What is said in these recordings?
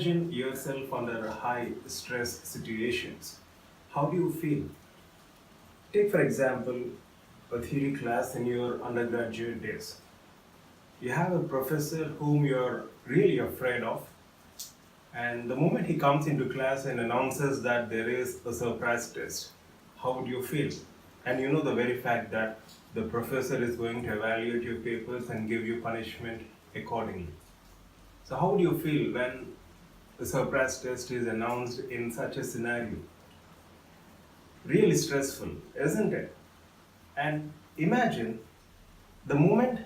Imagine yourself under high stress situations. How do you feel? Take, for example, a theory class in your undergraduate days. You have a professor whom you're really afraid of, and the moment he comes into class and announces that there is a surprise test, how would you feel? And you know the very fact that the professor is going to evaluate your papers and give you punishment accordingly. So, how would you feel when the surprise test is announced in such a scenario? Really stressful, isn't it? And imagine the moment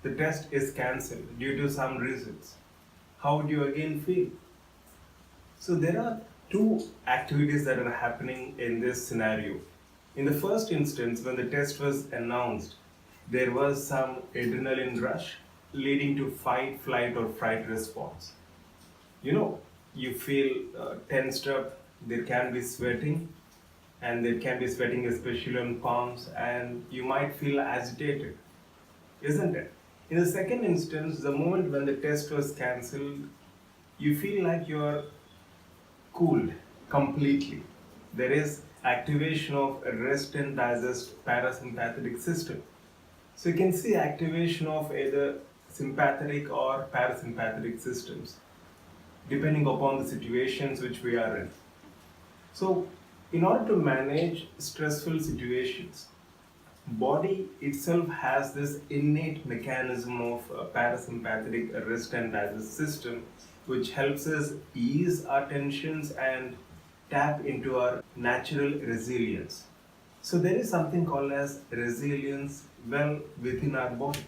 the test is cancelled due to some reasons. How would you again feel? So, there are two activities that are happening in this scenario. In the first instance, when the test was announced, there was some adrenaline rush leading to fight, flight, or fright response. You know, you feel tensed up, there can be sweating, and there can be sweating especially on palms, and you might feel agitated, isn't it? In the second instance, the moment when the test was cancelled, you feel like you are cooled completely. There is activation of rest and digest parasympathetic system. So you can see activation of either sympathetic or parasympathetic systems depending upon the situations which we are in. So in order to manage stressful situations, body itself has this innate mechanism of parasympathetic rest and digest system which helps us ease our tensions and tap into our natural resilience. So there is something called as resilience well within our body,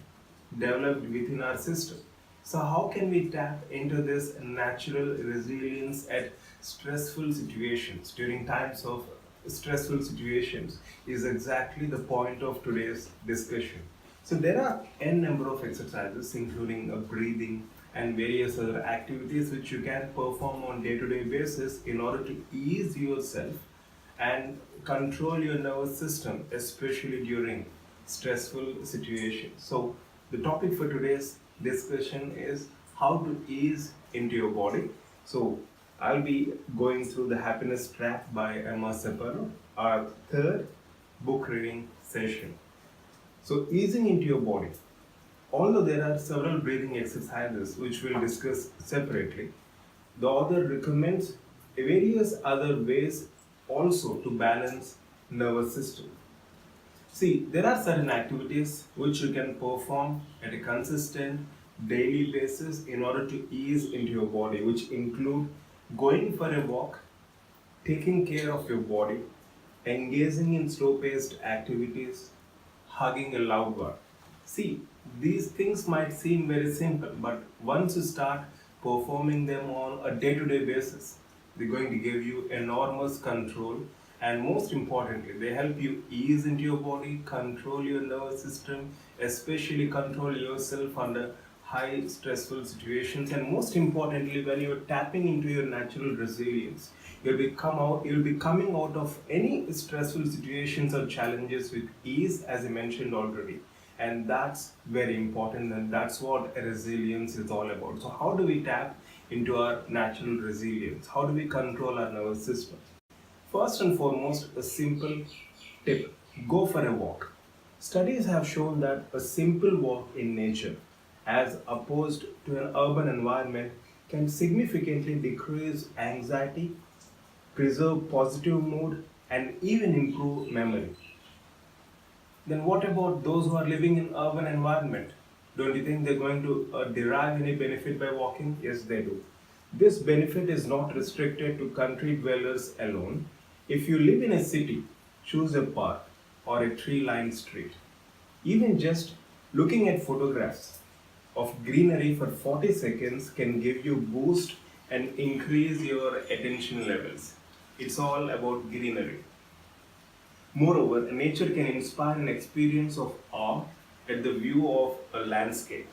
developed within our system. So how can we tap into this natural resilience at stressful situations during times of stressful situations is exactly the point of today's discussion. So there are n number of exercises including breathing and various other activities which you can perform on day-to-day basis in order to ease yourself and control your nervous system, especially during stressful situations. So the topic for today's discussion is how to ease into your body. So I'll be going through The Happiness Trap by Emma Separo, our third book reading session. So easing into your body. Although there are several breathing exercises which we'll discuss separately, the author recommends various other ways also to balance nervous system. See, there are certain activities which you can perform at a consistent daily basis in order to ease into your body, which include going for a walk, taking care of your body, engaging in slow-paced activities, hugging a loved one. See, these things might seem very simple, but once you start performing them on a day-to-day basis, they're going to give you enormous control, and most importantly, they help you ease into your body, control your nervous system, especially control yourself under high stressful situations, and most importantly, when you're tapping into your natural resilience, you'll be coming out of any stressful situations or challenges with ease, as I mentioned already. And that's very important, and that's what resilience is all about. So how do we tap into our natural resilience? How do we control our nervous system? First and foremost, a simple tip: go for a walk. Studies have shown that a simple walk in nature, as opposed to an urban environment, can significantly decrease anxiety, preserve positive mood, and even improve memory. Then what about those who are living in urban environment? Don't you think they're going to derive any benefit by walking? Yes, they do. This benefit is not restricted to country dwellers alone. If you live in a city, choose a park or a tree-lined street. Even just looking at photographs of greenery for 40 seconds can give you boost and increase your attention levels. It's all about greenery. Moreover, nature can inspire an experience of awe at the view of a landscape.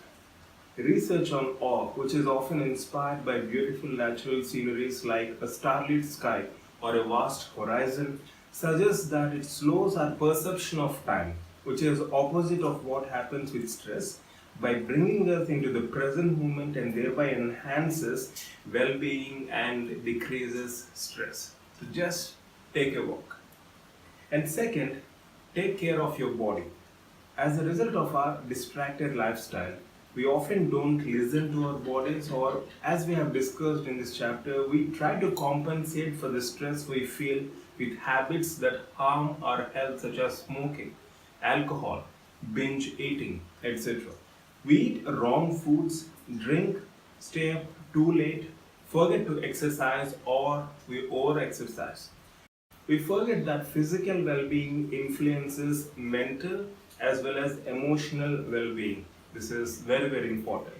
Research on awe, which is often inspired by beautiful natural sceneries like a starlit sky or a vast horizon, suggests that it slows our perception of time, which is opposite of what happens with stress. by bringing us into the present moment and thereby enhances well-being and decreases stress. So just take a walk. And second, take care of your body. As a result of our distracted lifestyle, we often don't listen to our bodies, or as we have discussed in this chapter, we try to compensate for the stress we feel with habits that harm our health, such as smoking, alcohol, binge eating, etc. We eat wrong foods, drink, stay up too late, forget to exercise, or we over exercise. We forget that physical well being influences mental as well as emotional well being. This is very, very important.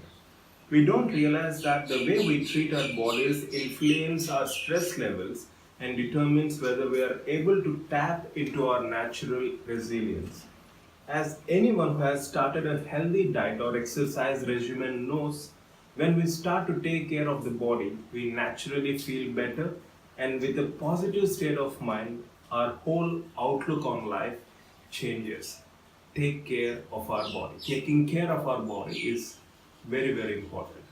We don't realize that the way we treat our bodies influence our stress levels and determines whether we are able to tap into our natural resilience. As anyone who has started a healthy diet or exercise regimen knows, when we start to take care of the body, we naturally feel better, and with a positive state of mind, our whole outlook on life changes. Take care of our body. Taking care of our body is very, very important.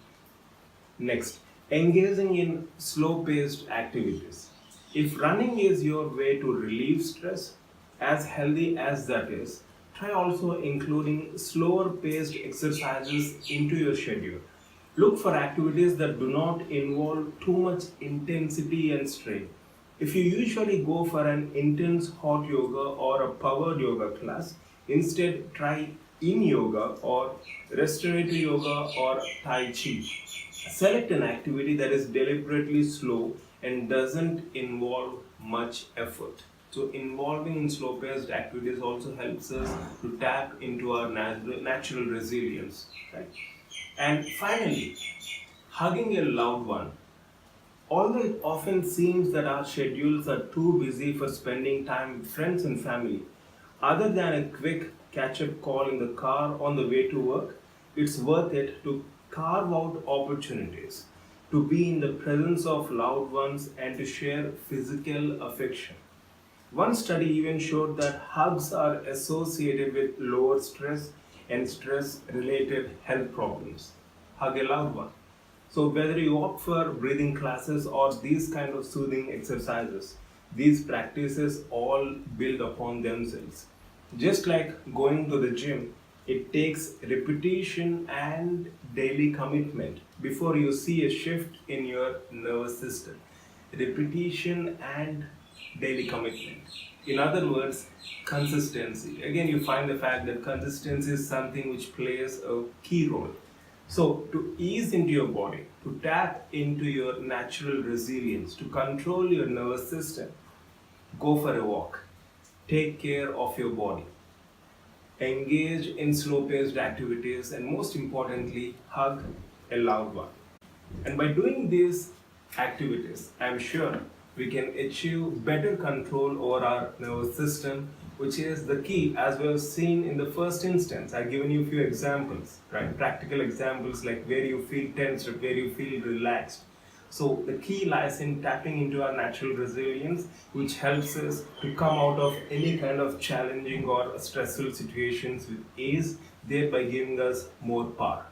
Next, engaging in slow paced activities. If running is your way to relieve stress, as healthy as that is, try also including slower paced exercises into your schedule. Look for activities that do not involve too much intensity and strain. If you usually go for an intense hot yoga or a powered yoga class, instead try yin yoga or restorative yoga or tai chi. Select an activity that is deliberately slow and doesn't involve much effort. So, involving in slow paced activities also helps us to tap into our natural resilience. Right? And finally, hugging a loved one. Although it often seems that our schedules are too busy for spending time with friends and family, other than a quick catch up call in the car on the way to work, it's worth it to carve out opportunities to be in the presence of loved ones and to share physical affection. One study even showed that hugs are associated with lower stress and stress related health problems. Hug a loved one. So, whether you opt for breathing classes or these kind of soothing exercises, these practices all build upon themselves. Just like going to the gym, it takes repetition and daily commitment before you see a shift in your nervous system. Repetition and daily commitment. In other words, consistency. Again, you find the fact that consistency is something which plays a key role. So, to ease into your body, to tap into your natural resilience, to control your nervous system, go for a walk. Take care of your body. Engage in slow paced activities, and most importantly, hug a loved one. And by doing these activities, I'm sure we can achieve better control over our nervous system, which is the key, as we have seen in the first instance. I've given you a few examples, right? Practical examples like where you feel tense or where you feel relaxed. So the key lies in tapping into our natural resilience, which helps us to come out of any kind of challenging or stressful situations with ease, thereby giving us more power.